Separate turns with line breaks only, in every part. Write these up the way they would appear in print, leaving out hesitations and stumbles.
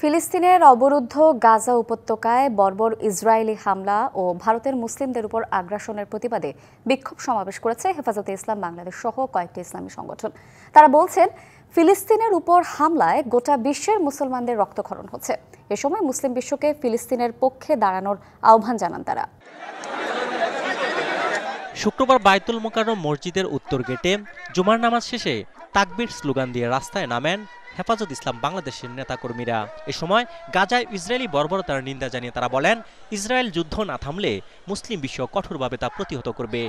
ফিলিস্তিনের অবরুদ্ধ গাজা উপত্যকায় বর্বর ইসরায়েলি হামলা ও ভারতের মুসলিমদের উপর আগ্রাসনের প্রতিবাদে বিক্ষোভ সমাবেশ করেছে হেফাজতে ইসলাম বাংলাদেশ সহ কয়েকটি ইসলামী সংগঠন। তারা বলছেন, ফিলিস্তিনের উপর হামলায় গোটা বিশ্বের মুসলমানদের রক্তক্ষরণ হচ্ছে। এ সময় মুসলিম বিশ্বকে ফিলিস্তিনের পক্ষে দাঁড়ানোর আহ্বান জানান তারা।
শুক্রবার বায়তুল মোকাররম মসজিদের উত্তর গেটে জুমার নামাজ শেষে তাকবীর স্লোগান দিয়ে রাস্তায় নামেন হেফাজত ইসলাম বাংলাদেশের নেতাকর্মীরা। এ সময় গাজায় ইসরায়েলি বর্বরতার নিন্দা জানিয়ে তারা বলেন, ইসরায়েল যুদ্ধ না থামলে মুসলিম বিশ্ব কঠোরভাবে তা প্রতিহত করবে।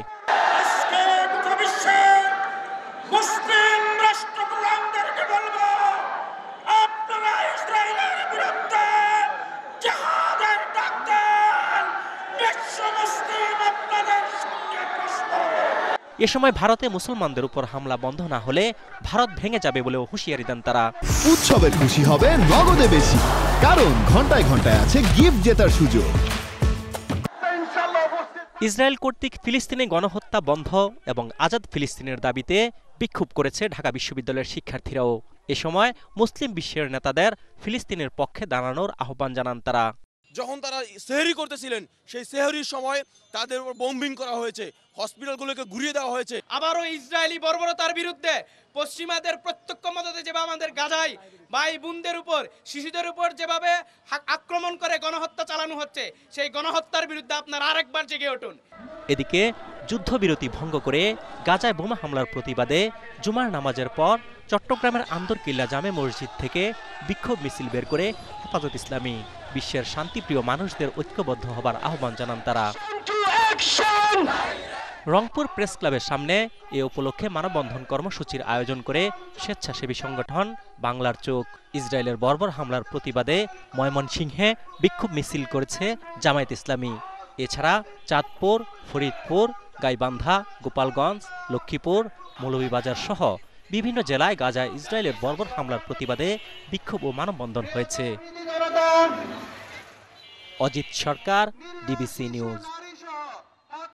এ সময় ভারতে মুসলমানদের উপর হামলা বন্ধ না হলে ভারত ভেঙে যাবে বলেও হুঁশিয়ারি দেন তারা।
উৎসবের খুশি হবে নগদে বেশি, কারণ ঘন্টায় ঘন্টায় আছে গিফট জেতার সুযোগ।
ইসরায়েল কর্তৃক ফিলিস্তিনে গণহত্যা বন্ধ এবং আজাদ ফিলিস্তিনের দাবিতে বিক্ষোভ করেছে ঢাকা বিশ্ববিদ্যালয়ের শিক্ষার্থীরাও। এ সময় মুসলিম বিশ্বের নেতাদের ফিলিস্তিনের পক্ষে দাঁড়ানোর আহ্বান জানান তারা।
যখন তারা সেহরি করতেছিলেন, সেই সেহরির সময় তাদের উপর বোম্বিং করা হয়েছে, হসপিটালগুলোকে ঘুরিয়ে দেওয়া হয়েছে।
আবারও ইসরায়েলি বর্বরতার বিরুদ্ধে পশ্চিমাদের প্রত্যক্ষ মদতে যেভাবে আমাদের গাজায় ভাই বোনদের উপর, শিশুদের উপর যেভাবে আক্রমণ করে গণহত্যা চালানো হচ্ছে, সেই গণহত্যার বিরুদ্ধে আপনারা আরেকবার জেগে উঠুন।
এদিকে যুদ্ধবিরতি ভঙ্গ করে গাজায় বোমা হামলার প্রতিবাদে জুমার নামাজের পর চট্টগ্রামের আন্দরকিল্লা জামে মসজিদ থেকে বিক্ষোভ মিছিল বের করে হেফাজত ইসলামী বিশ্বের শান্তিপ্রিয় মানুষদের ঐক্যবদ্ধ হবার আহ্বান জানান তারা। রংপুর প্রেস ক্লাবের সামনে এ উপলক্ষে মানববন্ধন কর্মসূচির আয়োজন করে স্বেচ্ছাসেবী সংগঠন বাংলার চোখ। ইসরায়েলের বর্বর হামলার প্রতিবাদে ময়মনসিংহে বিক্ষোভ মিছিল করেছে জামায়াত ইসলামী। এছাড়া চাঁদপুর, ফরিদপুর, গাইবান্ধা, গোপালগঞ্জ, লক্ষ্মীপুর, মৌলভীবাজার সহ বিভিন্ন জেলায় গাজায় ইসরায়েলের বর্বর হামলার প্রতিবাদে বিক্ষোভ ও মানববন্ধন হয়েছে। অজিত সরকার, ডিবিসি নিউজ।